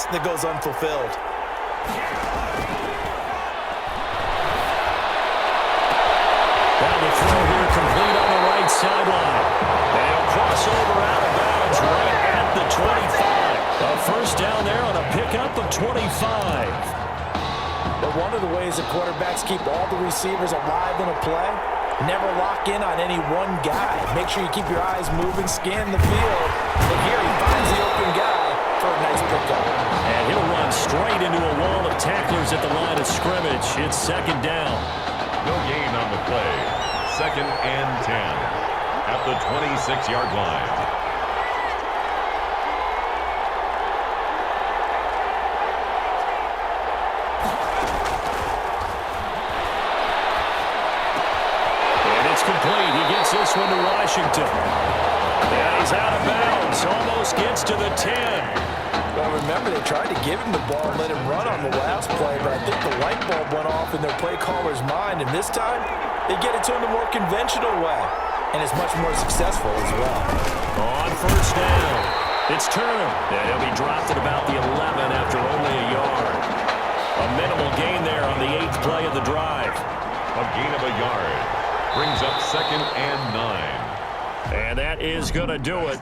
expectation that goes unfulfilled. Now the throw here complete on the right sideline. And a crossover out of bounds right at the 25. A first down there on a pickup of 25. But one of the ways that quarterbacks keep all the receivers alive in a play, never lock in on any one guy. Make sure you keep your eyes moving, scan the field. And here he finds the open guy for a nice pickup. And he'll run straight into a wall of tacklers at the line of scrimmage. It's second down. No gain on the play. Second and 10 at the 26-yard line. Complete. He gets this one to Washington. And he's out of bounds. Almost gets to the 10. Well, remember, they tried to give him the ball and let him run on the last play, but I think the light bulb went off in their play caller's mind, and this time they get it to him the more conventional way, and it's much more successful as well. On first down, it's Turner. And he'll be dropped at about the 11 after only a yard. A minimal gain there on the 8th play of the drive. A gain of a yard. Brings up second and 9. And that is going to do it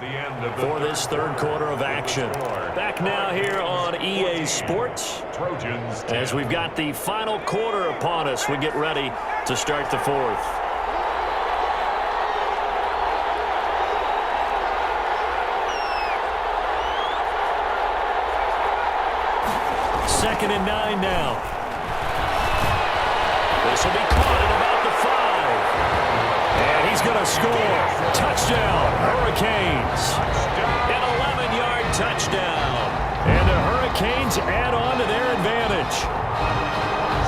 for this third quarter of action. Back now here on EA Sports. Trojans as we've got the final quarter upon us, we get ready to start the fourth. Second and 9 now. This will be caught at about the 5. And he's going to score. Touchdown, Hurricanes. An 11-yard touchdown. And the Hurricanes add on to their advantage.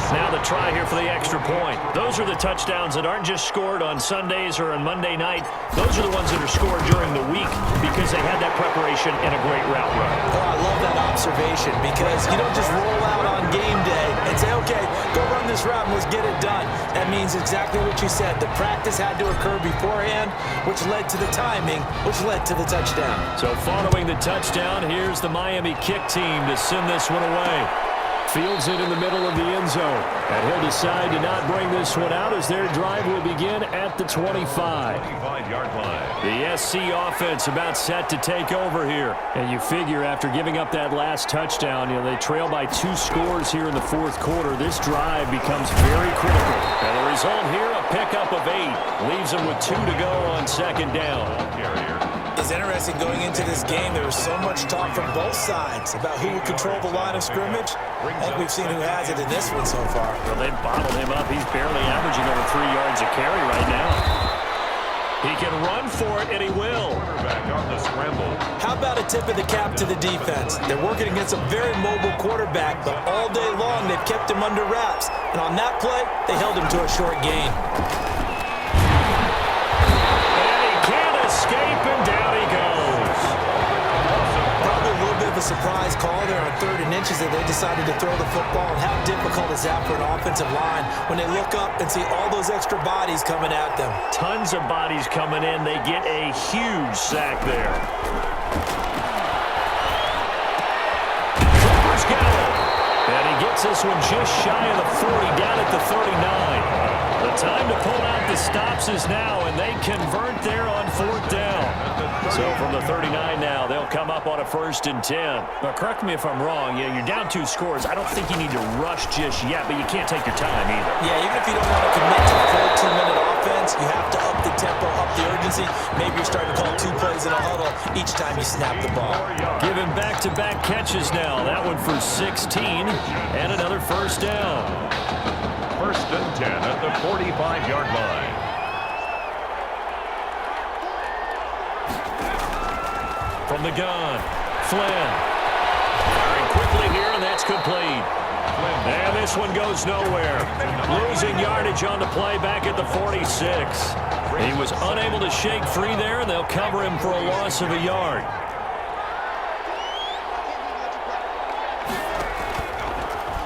Now the try here for the extra point. Those are the touchdowns that aren't just scored on Sundays or on Monday night. Those are the ones that are scored during the week because they had that preparation and a great route run. Oh, I love that observation because you don't just roll out on game day and say, okay, go run this route and let's get it done. That means exactly what you said. The practice had to occur beforehand, which led to the timing, which led to the touchdown. So following the touchdown, here's the Miami kick team to send this one away. Fields it in the middle of the end zone. And he'll decide to not bring this one out as their drive will begin at the 25. 25-yard line. The SC offense about set to take over here. And you figure after giving up that last touchdown, they trail by 2 scores here in the fourth quarter. This drive becomes very critical. And the result here, a pickup of 8. Leaves them with 2 to go on second down. Carrier. It's interesting going into this game. There was so much talk from both sides about who would control the line of scrimmage. I think we've seen who has it in this one so far. Well, they've bottled him up. He's barely averaging over 3 yards a carry right now. He can run for it, and he will. Quarterback on the scramble. How about a tip of the cap to the defense? They're working against a very mobile quarterback, but all day long they've kept him under wraps. And on that play, they held him to a short gain. Escape, and down he goes. Probably a little bit of a surprise call there on 3rd and inches that they decided to throw the football. And how difficult is that for an offensive line when they look up and see all those extra bodies coming at them? Tons of bodies coming in. They get a huge sack there. Cooper's got it. And he gets this one just shy of the 40, down at the 39. The time to pull out the stops is now, and they convert there on 4th down. So from the 39 now, they'll come up on a 1st and 10. Now, correct me if I'm wrong. You're down 2 scores. I don't think you need to rush just yet, but you can't take your time either. Yeah, even if you don't want to commit to the full 2-minute offense, you have to up the tempo, up the urgency. Maybe you're starting to call 2 plays in a huddle each time you snap the ball. Giving back-to-back catches now. That one for 16, and another 1st down. 1st and 10 at the 45-yard line. From the gun, Flynn. Firing quickly here, and that's complete. And this one goes nowhere. Losing yardage on the play back at the 46. He was unable to shake free there, and they'll cover him for a loss of a yard.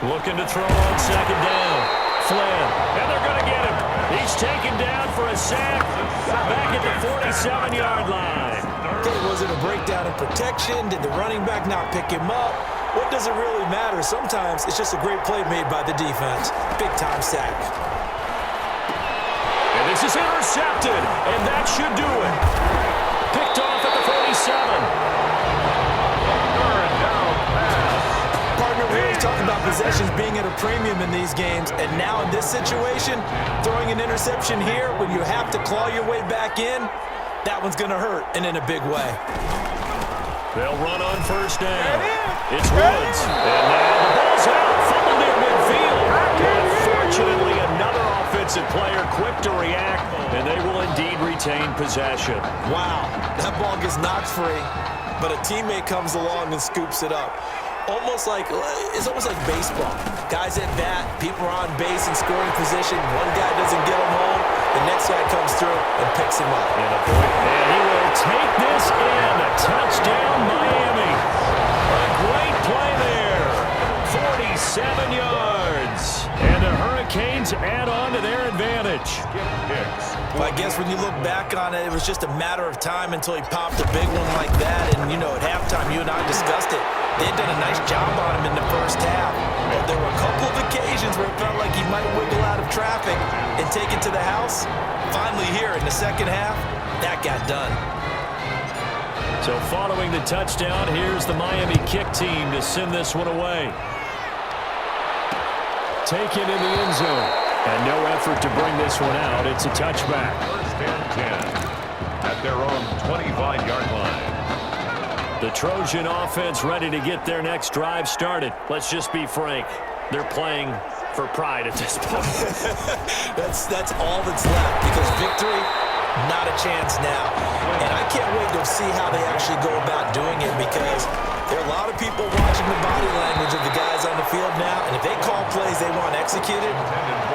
Looking to throw on 2nd down. Flynn, and they're going to get him. He's taken down for a sack back at the 47-yard line. Okay, was it a breakdown in protection? Did the running back not pick him up? what does it really matter? Sometimes it's just a great play made by the defense. Big-time sack. And this is intercepted, and that should do it. Picked off at the 47. We always talk about possessions being at a premium in these games, and now in this situation, throwing an interception here when you have to claw your way back in, that one's going to hurt, and in a big way. They'll run on first down. It's Woods. And now the ball's out, fumbled near midfield. Unfortunately, another offensive player quick to react, and they will indeed retain possession. Wow, that ball gets knocked free, but a teammate comes along and scoops it up. It's almost like baseball. Guys at bat, people are on base in scoring position. One guy doesn't get him home. The next guy comes through and picks him up. And he will take this in. A touchdown, Miami. A great play there. 47 yards. And the Hurricanes add on to their advantage. Well, I guess when you look back on it, it was just a matter of time until he popped a big one like that. And, at halftime, you and I discussed it. They had done a nice job on him in the first half. But there were a couple of occasions where it felt like he might wiggle out of traffic and take it to the house. Finally here in the second half, that got done. So following the touchdown, here's the Miami kick team to send this one away. Taken in the end zone. And no effort to bring this one out. It's a touchback. First and 10 at their own 25-yard line. The Trojan offense ready to get their next drive started. Let's just be frank. They're playing for pride at this point. That's all that's left, because victory, not a chance now. And I can't wait to see how they actually go about doing it, because there are a lot of people watching the body language of the guys on the field now, and if they call plays they want executed,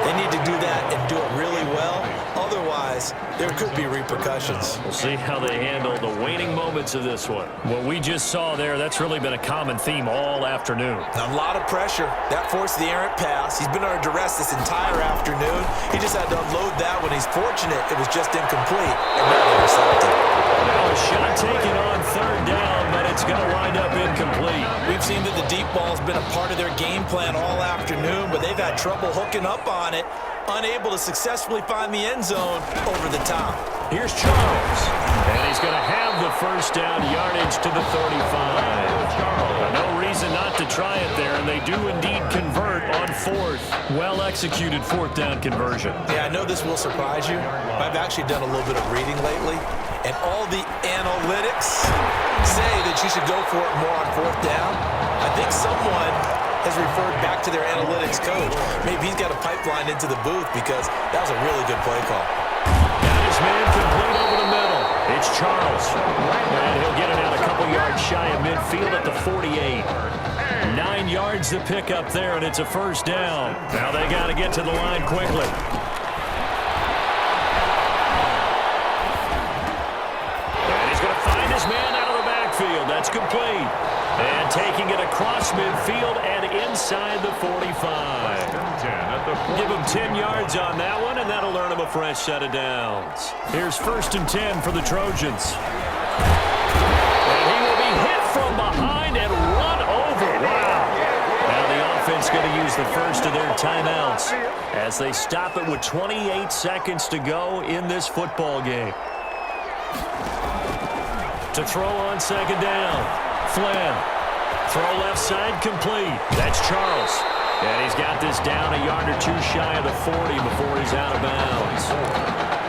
they need to do that and do it really well. Otherwise, there could be repercussions. We'll see how they handle the waning moments of this one. What we just saw there, that's really been a common theme all afternoon. A lot of pressure. That forced the errant pass. He's been under duress this entire afternoon. He just had to unload that when he's fortunate. It was just incomplete and not intercepted. Now a shot taken on third down, but it's going to wind up incomplete. We've seen that the deep ball's been a part of their game plan all afternoon, but they've had trouble hooking up on it, unable to successfully find the end zone over the top. Here's Charles, and he's going to have the first down, yardage to the 35. No reason not to try it there, and they do indeed convert on fourth. Well-executed fourth down conversion. Yeah, I know this will surprise you. I've actually done a little bit of reading lately, and all the analytics say that you should go for it more on fourth down. I think someone has referred back to their analytics coach. Maybe he's got a pipeline into the booth, because that was a really good play call. Got his man complete over the middle. It's Charles. And he'll get it out a couple yards shy of midfield at the 48. 9 yards to pick up there, and it's a first down. Now they got to get to the line quickly. And he's going to find his man out of the backfield. That's complete. And taking it across midfield and inside the 45. Give him 10 yards on that one, and that'll earn him a fresh set of downs. Here's first and 10 for the Trojans. And he will be hit from behind and run over. Wow. Now the offense going to use the first of their timeouts as they stop it with 28 seconds to go in this football game. To throw on second down. Flynn. Throw left side complete. That's Charles. And he's got this down a yard or two shy of the 40 before he's out of bounds.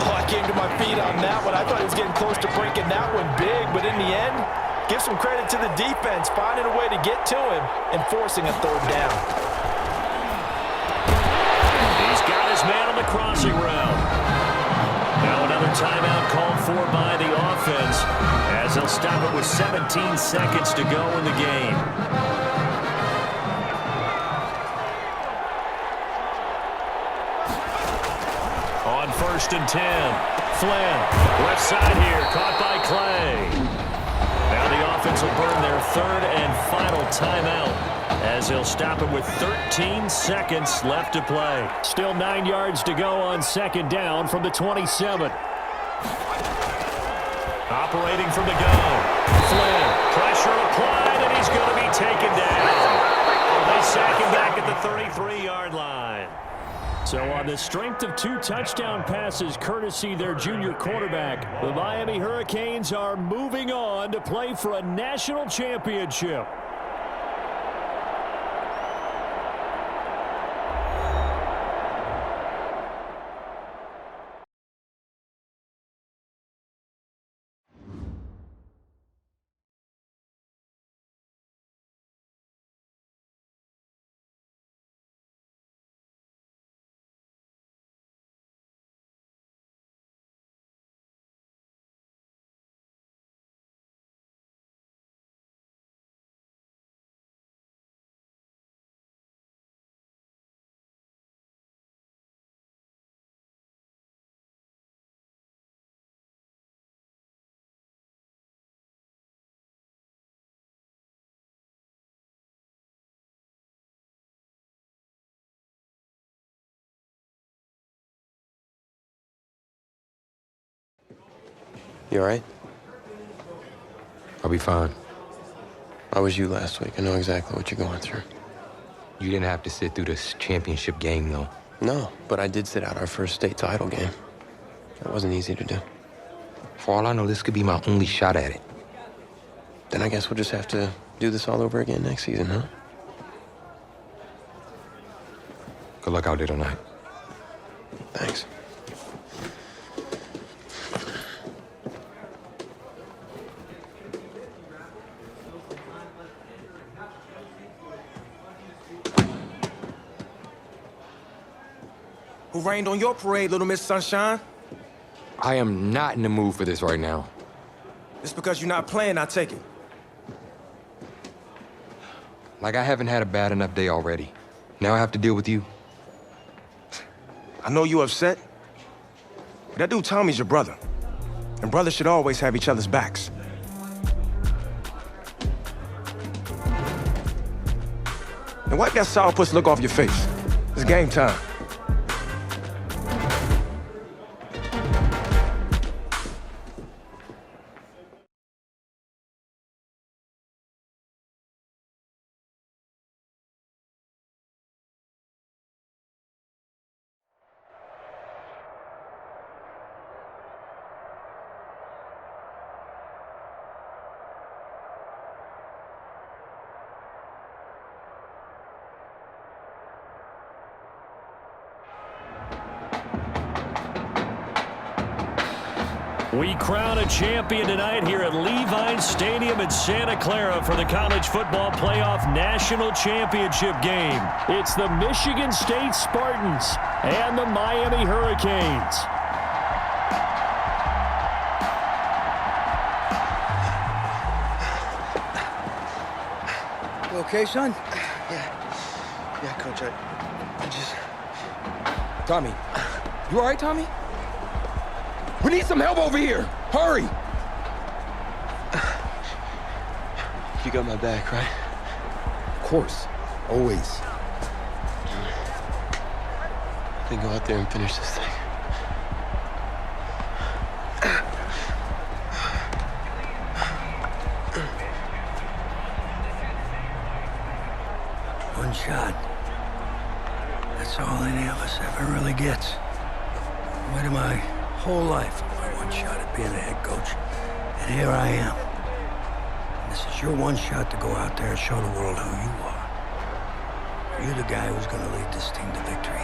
Oh, I came to my feet on that one. I thought he was getting close to breaking that one big, but in the end, give some credit to the defense, finding a way to get to him and forcing a third down. He's got his man on the crossing route. Now another timeout called for by the offense as they'll stop it with 17 seconds to go in the game. On first and 10, Flynn, left side here, caught by Clay. Now the offense will burn their third and final timeout as they'll stop it with 13 seconds left to play. Still 9 yards to go on second down from the 27. Operating from the gun. Flynn, pressure applied, and he's going to be taken down. They sack him back at the 33-yard line. So on the strength of 2 touchdown passes courtesy their junior quarterback, the Miami Hurricanes are moving on to play for a national championship. You all right? I'll be fine. I was you last week. I know exactly what you're going through. You didn't have to sit through this championship game, though. No, but I did sit out our first state title game. That wasn't easy to do. For all I know, this could be my only shot at it. Then I guess we'll just have to do this all over again next season, huh? Good luck out there tonight. Thanks. Who rained on your parade, Little Miss Sunshine? I am not in the mood for this right now. Just because you're not playing, I take it. Like, I haven't had a bad enough day already. Now I have to deal with you. I know you're upset, but that dude Tommy's your brother. And brothers should always have each other's backs. And wipe that sourpuss look off your face. It's game time. We crown a champion tonight here at Levine Stadium in Santa Clara for the College Football Playoff National Championship game. It's the Michigan State Spartans and the Miami Hurricanes. You okay, son? Yeah, Coach, I just... Tommy. You all right, Tommy? We need some help over here. Hurry! You got my back, right? Of course. Always. Then go out there and finish this thing. One shot. That's all any of us ever really gets. I waited my whole life for my one shot at being a head coach. And here I am. And this is your one shot to go out there and show the world who you are. Are you the guy who's going to lead this team to victory?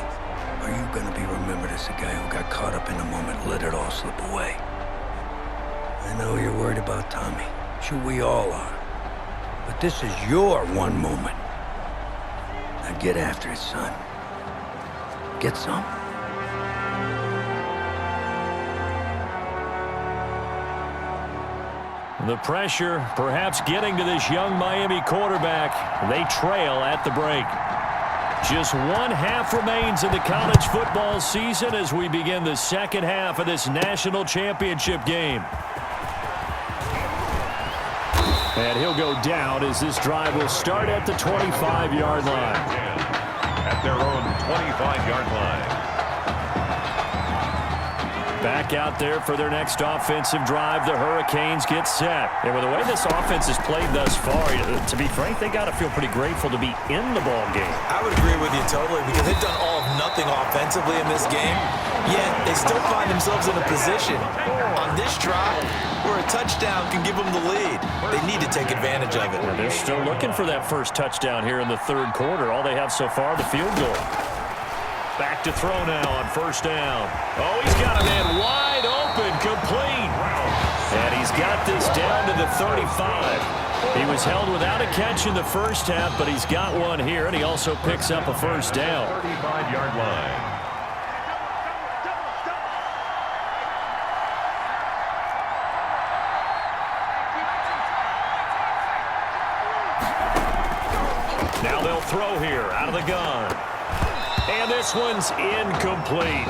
Or are you going to be remembered as the guy who got caught up in the moment and let it all slip away? I know you're worried about Tommy. Sure, we all are. But this is your one moment. Now get after it, son. Get some. The pressure perhaps getting to this young Miami quarterback. They trail at the break. Just one half remains in the college football season as we begin the second half of this national championship game. And he'll go down as this drive will start at the 25-yard line. At their own 25-yard line. Back out there for their next offensive drive. The Hurricanes get set. And with the way this offense has played thus far, to be frank, they got to feel pretty grateful to be in the ball game. I would agree with you totally because they've done all of nothing offensively in this game, yet they still find themselves in a position on this drive where a touchdown can give them the lead. They need to take advantage of it. Well, they're still looking for that first touchdown here in the third quarter. All they have so far, the field goal. Back to throw now on first down. Oh, he's got a man wide open, complete. And he's got this down to the 35. He was held without a catch in the first half, but he's got one here, and he also picks up a first down. 35-yard line. Now they'll throw here out of the gun. And this one's incomplete.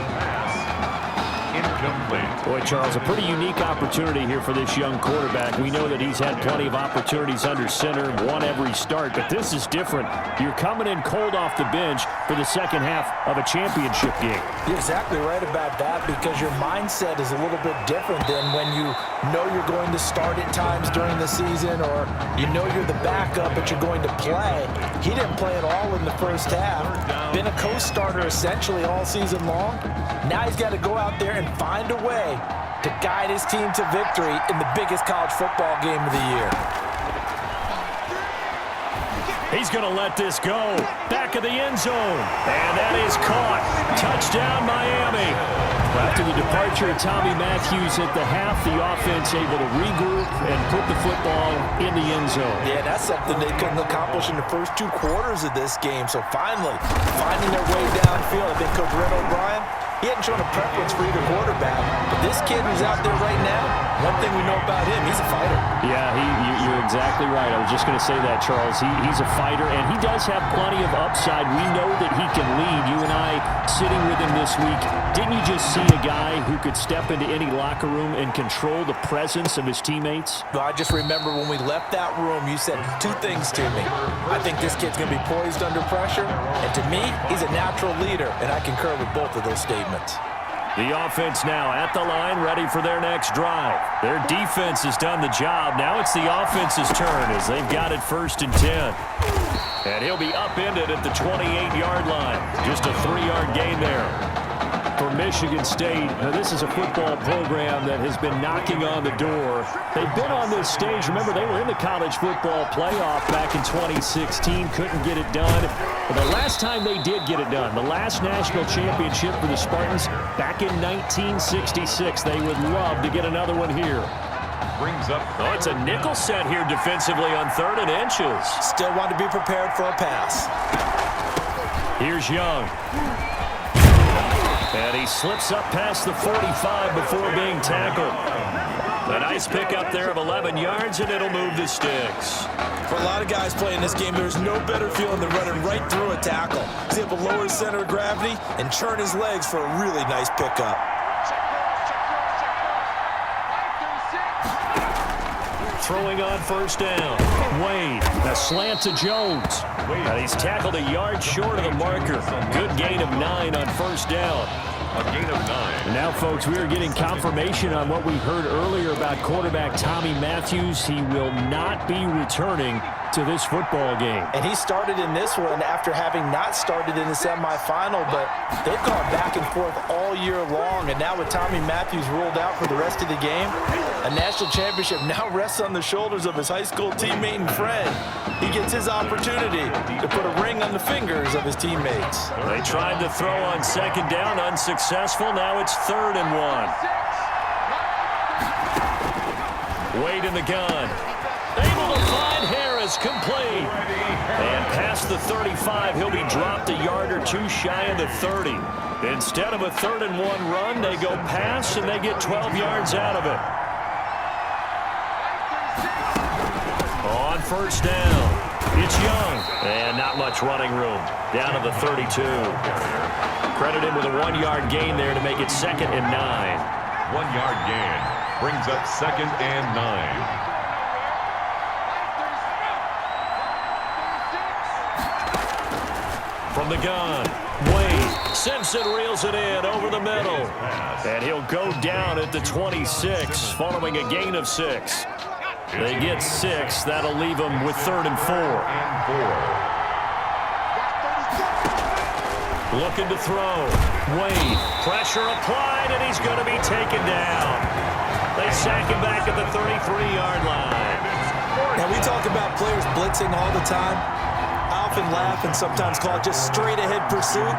Incomplete. Boy, Charles, a pretty unique opportunity here for this young quarterback. We know that he's had plenty of opportunities under center, won every start, but this is different. You're coming in cold off the bench for the second half of a championship game. You're exactly right about that because your mindset is a little bit different than when you know you're going to start at times during the season or you know you're the backup but you're going to play. He didn't play at all in the first half. Been a co-starter essentially all season long. Now he's got to go out there and find a way to guide his team to victory in the biggest college football game of the year. He's going to let this go. Back of the end zone. And that is caught. Touchdown, Miami. After the departure of Tommy Matthews at the half, the offense able to regroup and put the football in the end zone. Yeah, that's something they couldn't accomplish in the first two quarters of this game. So finally, finding their way downfield. I think Coach Red O'Brien, he hadn't shown a preference for either quarterback. But this kid who's out there right now, one thing we know about him, he's a fighter. Yeah, you're exactly right. I was just going to say that, Charles. He's a fighter, and he does have plenty of upside. We know that he can lead. You and I sitting with him this week, didn't you just see a guy who could step into any locker room and control the presence of his teammates? Well, I just remember when we left that room, you said two things to me. I think this kid's going to be poised under pressure, and to me, he's a natural leader, and I concur with both of those statements. The offense now at the line, ready for their next drive. Their defense has done the job. Now it's the offense's turn as they've got it 1st and 10. And he'll be upended at the 28-yard line. Just a 3-yard gain there for Michigan State. Now, this is a football program that has been knocking on the door. They've been on this stage. Remember, they were in the college football playoff back in 2016. Couldn't get it done. But the last time they did get it done, the last national championship for the Spartans back in 1966. They would love to get another one here. Brings up. Oh, it's a nickel set here defensively on 3rd and inches. Still want to be prepared for a pass. Here's Young. And he slips up past the 45 before being tackled. A nice pickup there of 11 yards, and it'll move the sticks. For a lot of guys playing this game, there's no better feeling than running right through a tackle. He's able to lower his center of gravity and churn his legs for a really nice pickup. Throwing on 1st down. Wade, a slant to Jones. And he's tackled a yard short of the marker. Good gain of 9 on 1st down. A gain of 9. And now, folks, we are getting confirmation on what we heard earlier about quarterback Tommy Matthews. He will not be returning to this football game. And he started in this one after having not started in the semifinal, but they've gone back and forth all year long. And now with Tommy Matthews ruled out for the rest of the game, a national championship now rests on the shoulders of his high school teammate and friend. He gets his opportunity to put a ring on the fingers of his teammates. They tried to throw on 2nd down, unsuccessful. Now it's 3rd and 1. Wade in the gun. Able to find Harris, complete. And past the 35, he'll be dropped a yard or two shy of the 30. Instead of a 3rd and 1 run, they go pass, and they get 12 yards out of it. On 1st down, it's Young. And not much running room. Down to the 32. Credit him with a 1-yard gain there to make it 2nd and 9. 1-yard gain. Brings up 2nd and 9. From the gun, Wade, Simpson reels it in over the middle. And he'll go down at the 26 following a gain of 6. They get 6. That'll leave them with 3rd and 4. Looking to throw. Wade, pressure applied, and he's going to be taken down. They sack him back at the 33-yard line. Now, we talk about players blitzing all the time. I often laugh and sometimes call it just straight-ahead pursuit.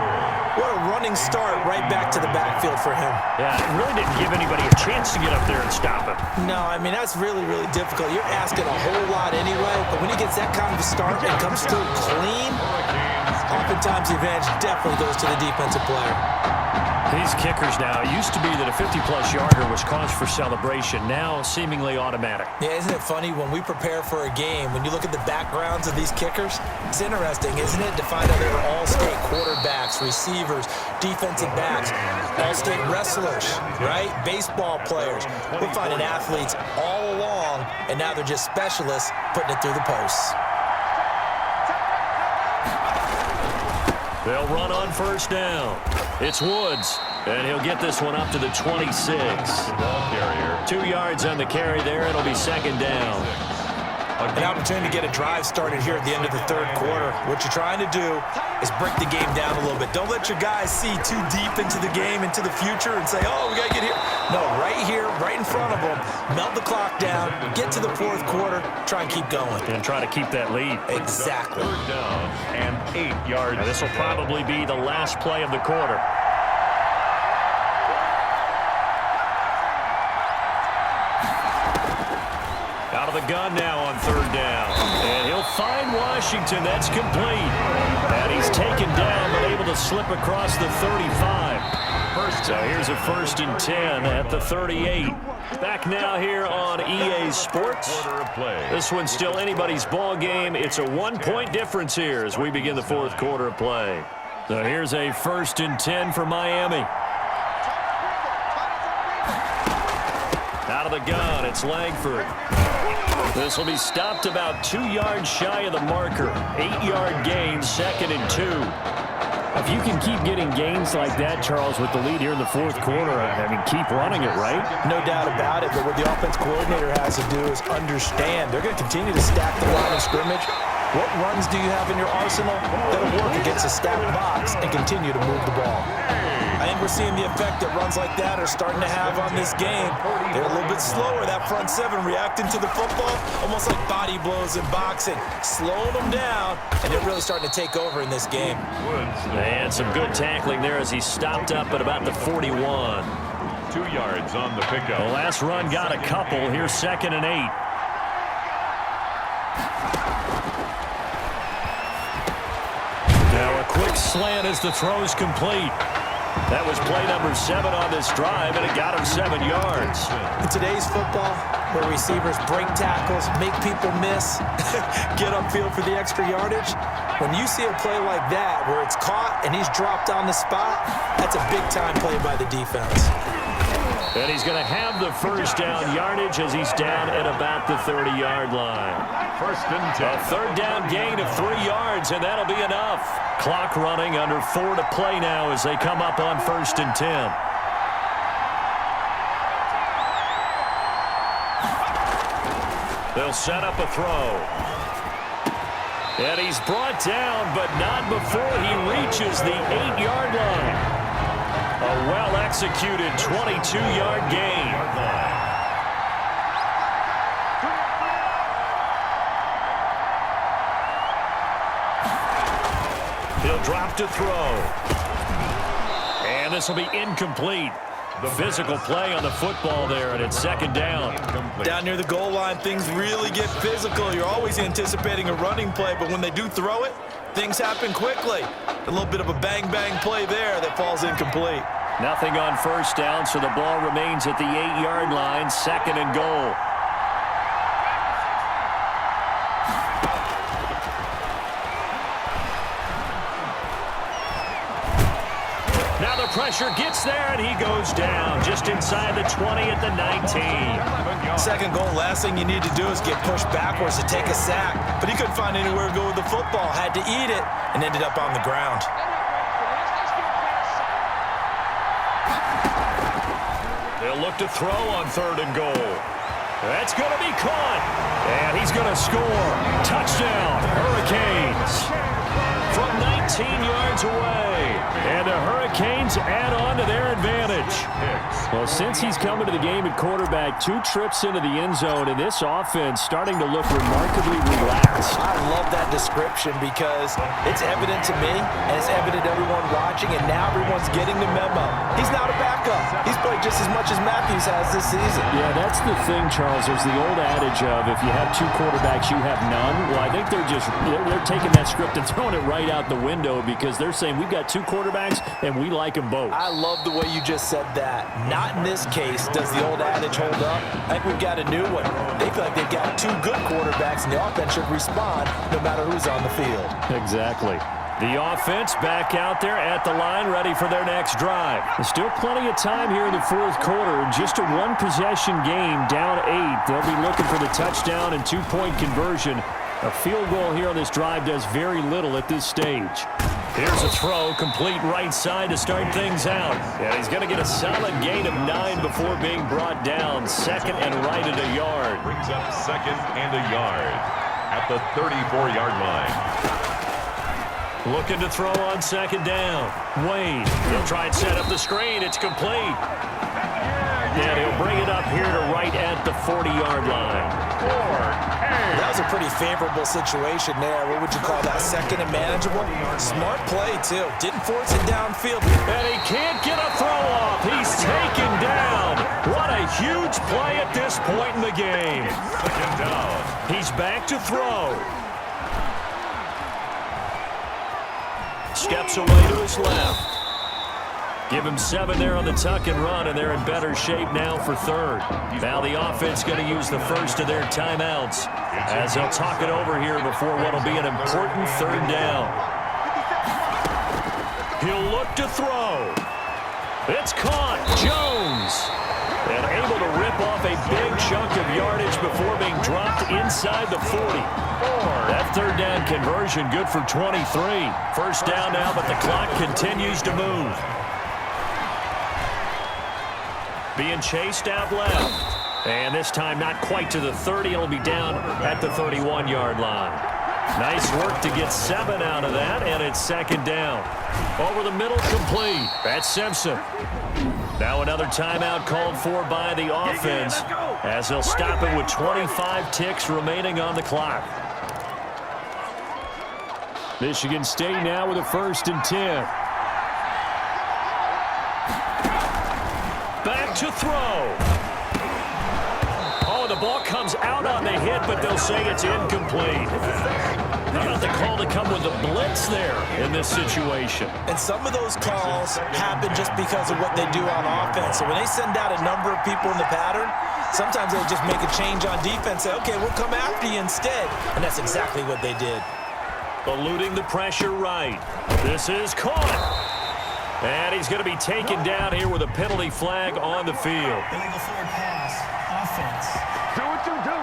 What a running start right back to the backfield for him. Yeah, it really didn't give anybody a chance to get up there and stop him. No, I mean, that's really, really difficult. You're asking a whole lot anyway, but when he gets that kind of a start and comes through clean, oftentimes the advantage definitely goes to the defensive player. These kickers now, it used to be that a 50-plus yarder was cause for celebration. Now, seemingly automatic. Yeah, isn't it funny when we prepare for a game, when you look at the backgrounds of these kickers, it's interesting, isn't it, to find out they were all-state quarterbacks, receivers, defensive backs, all-state wrestlers, right? Baseball players. We're finding athletes all along, and now they're just specialists putting it through the posts. They'll run on 1st down. It's Woods, and he'll get this one up to the 26. 2 yards on the carry there. It'll be 2nd down. An opportunity to get a drive started here at the end of the 3rd quarter. What you're trying to do is break the game down a little bit. Don't let your guys see too deep into the game, into the future, and say, oh, we got to get here. No, right here, right in front of them, melt the clock down, get to the 4th quarter, try and keep going. And try to keep that lead. Exactly. 3rd down and 8 yards. This will probably be the last play of the quarter. Out of the gun now on 3rd down. And he'll find Washington. That's complete. And he's taken down, but able to slip across the 35. So here's a 1st and 10 at the 38. Back now here on EA Sports. This one's still anybody's ball game. It's a 1-point difference here as we begin the 4th quarter of play. So here's a 1st and 10 for Miami. Out of the gun, it's Langford. This will be stopped about 2 yards shy of the marker. 8-yard gain, 2nd and 2. If you can keep getting gains like that, Charles, with the lead here in the 4th quarter, I mean, keep running it, right? No doubt about it, but what the offense coordinator has to do is understand they're going to continue to stack the line of scrimmage. What runs do you have in your arsenal that'll work against a stacked box and continue to move the ball? I think we're seeing the effect that runs like that are starting to have on this game. They're a little bit slower, that front 7 reacting to the football, almost like body blows in boxing, slowing them down, and they're really starting to take over in this game. And some good tackling there as he stopped up at about the 41. 2 yards on the pickup. The last run got a couple. Here's 2nd and 8. Now a quick slant as the throw's complete. That was play number 7 on this drive, and it got him 7 yards. In today's football, where receivers break tackles, make people miss, get upfield for the extra yardage, when you see a play like that where it's caught and he's dropped on the spot, that's a big-time play by the defense. And he's going to have the 1st down yardage as he's down at about the 30-yard line. 1st and 10. A 3rd down gain of 3 yards, and that'll be enough. Clock running under 4 to play now as they come up on 1st and 10. They'll set up a throw. And he's brought down, but not before he reaches the 8-yard line. A well-executed 22-yard gain. He'll drop to throw. And this will be incomplete. The physical play on the football there, and it's 2nd down. Down near the goal line, things really get physical. You're always anticipating a running play, but when they do throw it, things happen quickly. A little bit of a bang-bang play there that falls incomplete. Nothing on 1st down, so the ball remains at the 8-yard line, 2nd and goal. Now the pressure gets there, and he goes down just inside the 20 at the 19. 2nd goal, last thing you need to do is get pushed backwards to take a sack. But he couldn't find anywhere to go with the football, had to eat it, and ended up on the ground. He'll look to throw on 3rd and goal. That's going to be caught. And he's going to score. Touchdown, Hurricanes. From 19 yards away. And the Hurricanes add on to their advantage. Well, since he's come into the game at quarterback, 2 trips into the end zone, and this offense starting to look remarkably relaxed. I love that description because it's evident to me, and it's evident to everyone watching, and now everyone's getting the memo. He's not a backup. He's played just as much as Matthews has this season. Yeah, that's the thing, Charles. There's the old adage of if you have 2 quarterbacks, you have none. Well, I think they're taking that script and throwing it right out the window because they're saying we've got 2 quarterbacks and we like them both. I love the way you just said that. Not in this case does the old adage hold up. I think we've got a new one. They feel like they've got 2 good quarterbacks and the offense should respond no matter who's on the field. Exactly. The offense back out there at the line, ready for their next drive. There's still plenty of time here in the 4th quarter. Just a 1-possession game, down 8. They'll be looking for the touchdown and 2-point conversion. A field goal here on this drive does very little at this stage. Here's a throw, complete right side to start things out. And he's going to get a solid gain of 9 before being brought down. 2nd and right at a yard. Brings up 2nd and a yard at the 34-yard line. Looking to throw on 2nd down. Wade, he'll try and set up the screen. It's complete. And he'll bring it up here to right at the 40-yard line. That was a pretty favorable situation there. What would you call that? 2nd and manageable? Smart play, too. Didn't force it downfield. And he can't get a throw off. He's taken down. What a huge play at this point in the game. 2nd down. He's back to throw. Steps away to his left. Give him 7 there on the tuck and run, and they're in better shape now for 3rd. Now the offense going to use the first of their timeouts as they'll talk it over here before what will be an important 3rd down. He'll look to throw. It's caught. Jones. And able to rip off a big chunk of yardage before being dropped inside the 40. That 3rd down conversion good for 23. 1st down now, but the clock continues to move. Being chased out left. And this time not quite to the 30. It'll be down at the 31-yard line. Nice work to get 7 out of that, and it's 2nd down. Over the middle, complete. That's Simpson. Now another timeout called for by the offense as they'll stop it with 25 ticks remaining on the clock. Michigan State now with a 1st and 10. Back to throw. Oh, the ball comes out on the hit, but they'll say it's incomplete. How about the call to come with the blitz there in this situation? And some of those calls happen just because of what they do on offense. So when they send out a number of people in the pattern, sometimes they just make a change on defense, say, okay, we'll come after you instead. And that's exactly what they did. Eluding the pressure right. This is caught. And he's going to be taken down here with a penalty flag on the field. Illegal forward pass. Offense. Do what you do.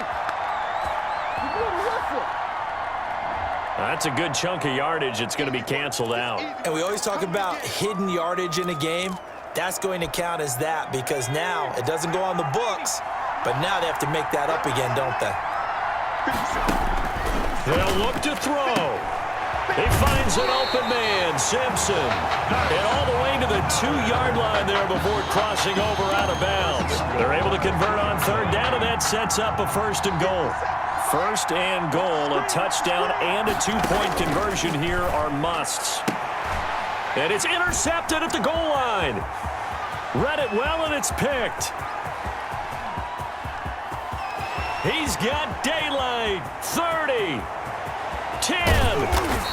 That's a good chunk of yardage. It's going to be canceled out. And we always talk about hidden yardage in a game. That's going to count as that because now it doesn't go on the books, but now they have to make that up again, don't they? They'll look to throw. He finds an open man, Simpson. And all the way to the 2-yard line there before crossing over out of bounds. They're able to convert on 3rd down, and that sets up a 1st and goal. 1st and goal, a touchdown and a 2-point conversion here are musts. And it's intercepted at the goal line. Read it well, and it's picked. He's got daylight. 30. 10.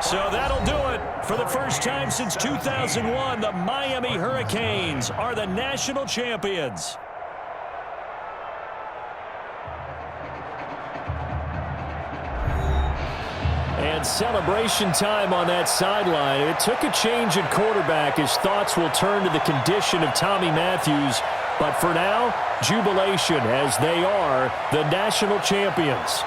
So that'll do it. For the first time since 2001, the Miami Hurricanes are the national champions. And celebration time on that sideline. It took a change at quarterback as thoughts will turn to the condition of Tommy Matthews But for now, jubilation as they are the national champions.